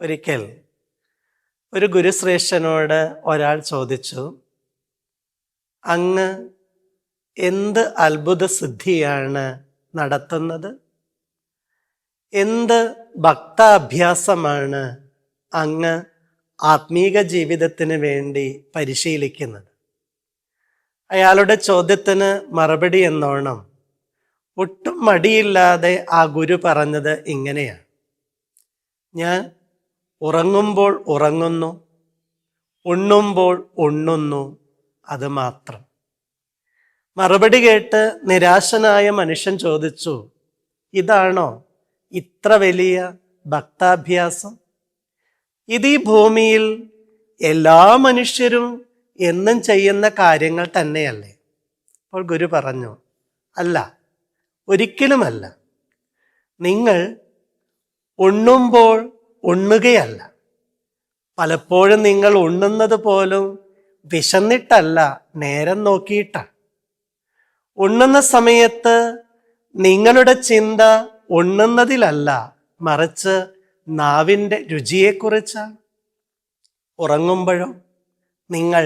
ഒരിക്കൽ ഒരു ഗുരുശ്രേഷ്ഠനോട് ഒരാൾ ചോദിച്ചു, അങ്ങ് എന്ത് അത്ഭുത സിദ്ധിയാണ് നടത്തുന്നത്? എന്ത് ഭക്താഭ്യാസമാണ് അങ്ങ് ആത്മീക ജീവിതത്തിന് വേണ്ടി പരിശീലിക്കുന്നത്? അയാളുടെ ചോദ്യത്തിന് മറുപടി എന്നോണം ഒട്ടും മടിയില്ലാതെ ആ ഗുരു പറഞ്ഞത് ഇങ്ങനെയാണ്: ഞാൻ ഉറങ്ങുമ്പോൾ ഉറങ്ങുന്നു, ഉണ്ണുമ്പോൾ ഉണ്ണുന്നു, അത് മാത്രം. മറുപടി കേട്ട് നിരാശനായ മനുഷ്യൻ ചോദിച്ചു, ഇതാണോ ഇത്ര വലിയ ഭക്താഭ്യാസം? ഇത് ഈ ഭൂമിയിൽ എല്ലാ മനുഷ്യരും എന്നും ചെയ്യുന്ന കാര്യങ്ങൾ തന്നെയല്ലേ? അപ്പോൾ ഗുരു പറഞ്ഞു, അല്ല, ഒരിക്കലുമല്ല. നിങ്ങൾ ഉണ്ണുമ്പോൾ ഉണ്ണുകയല്ല. പലപ്പോഴും നിങ്ങൾ ഉണ്ണുന്നത് പോലും വിശന്നിട്ടല്ല, നേരം നോക്കിയിട്ടാണ്. ഉണ്ണുന്ന സമയത്ത് നിങ്ങളുടെ ചിന്ത ഉണ്ണുന്നതിലല്ല, മറിച്ച് നാവിൻ്റെ രുചിയെക്കുറിച്ചാണ്. ഉറങ്ങുമ്പോഴോ നിങ്ങൾ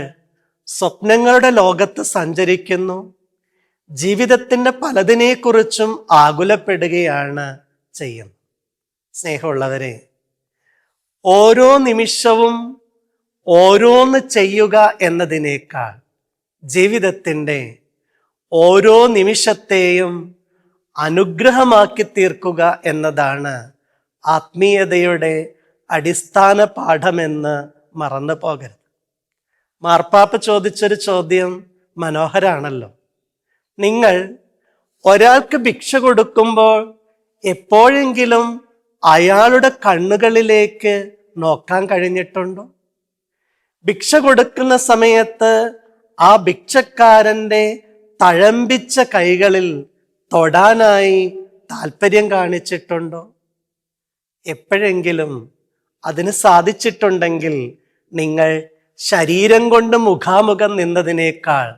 സ്വപ്നങ്ങളുടെ ലോകത്ത് സഞ്ചരിക്കുന്നു, ജീവിതത്തിൻ്റെ പലതിനെക്കുറിച്ചും ആകുലപ്പെടുകയാണ് ചെയ്യുന്നത്. സ്നേഹമുള്ളവരെ, ഓരോ നിമിഷവും ഓരോന്ന് ചെയ്യുക എന്നതിനേക്കാൾ ജീവിതത്തിൻ്റെ ഓരോ നിമിഷത്തെയും അനുഗ്രഹമാക്കി തീർക്കുക എന്നതാണ് ആത്മീയതയുടെ അടിസ്ഥാന പാഠമെന്ന് മറന്നു പോകരുത്. മാർപ്പാപ്പ ചോദിച്ചൊരു ചോദ്യം മനോഹരാണല്ലോ. നിങ്ങൾ ഒരാൾക്ക് ഭിക്ഷ കൊടുക്കുമ്പോൾ എപ്പോഴെങ്കിലും അയാളുടെ കണ്ണുകളിലേക്ക് നോക്കാൻ കഴിഞ്ഞിട്ടുണ്ടോ? ഭിക്ഷ കൊടുക്കുന്ന സമയത്ത് ആ ഭിക്ഷക്കാരൻ്റെ തഴമ്പിച്ച കൈകളിൽ തൊടാനായി താല്പര്യം കാണിച്ചിട്ടുണ്ടോ? എപ്പോഴെങ്കിലും അതിന് സാധിച്ചിട്ടുണ്ടെങ്കിൽ നിങ്ങൾ ശരീരം കൊണ്ട് മുഖാമുഖം നിന്നതിനേക്കാൾ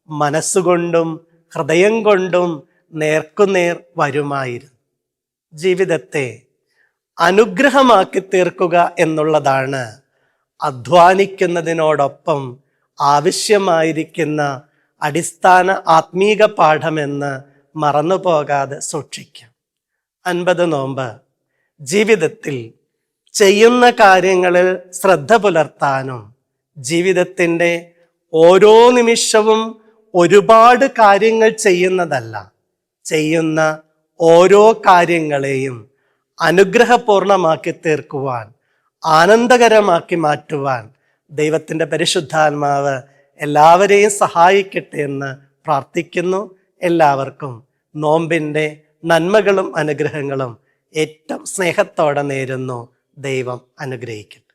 മനസ്സുകൊണ്ടും ഹൃദയം കൊണ്ടും നേർക്കുനേർ വരുമായിരുന്നു. ജീവിതത്തെ അനുഗ്രഹമാക്കി തീർക്കുക എന്നുള്ളതാണ് അധ്വാനിക്കുന്നതിനോടൊപ്പം ആവശ്യമായിരിക്കുന്ന അടിസ്ഥാന ആത്മീക പാഠമെന്ന് മറന്നു പോകാതെ സൂക്ഷിക്കാം. 50 നോമ്പ് ജീവിതത്തിൽ ചെയ്യുന്ന കാര്യങ്ങളിൽ ശ്രദ്ധ പുലർത്താനും ജീവിതത്തിൻ്റെ ഓരോ നിമിഷവും ഒരുപാട് കാര്യങ്ങൾ ചെയ്യുന്നതല്ല, ചെയ്യുന്ന ഓരോ കാര്യങ്ങളെയും അനുഗ്രഹപൂർണമാക്കി തീർക്കുവാൻ, ആനന്ദകരമാക്കി മാറ്റുവാൻ ദൈവത്തിൻ്റെ പരിശുദ്ധാത്മാവ് എല്ലാവരെയും സഹായിക്കട്ടെ എന്ന് പ്രാർത്ഥിക്കുന്നു. എല്ലാവർക്കും നോമ്പിൻ്റെ നന്മകളും അനുഗ്രഹങ്ങളും ഏറ്റവും സ്നേഹത്തോടെ നേരുന്നു. ദൈവം അനുഗ്രഹിക്കട്ടെ.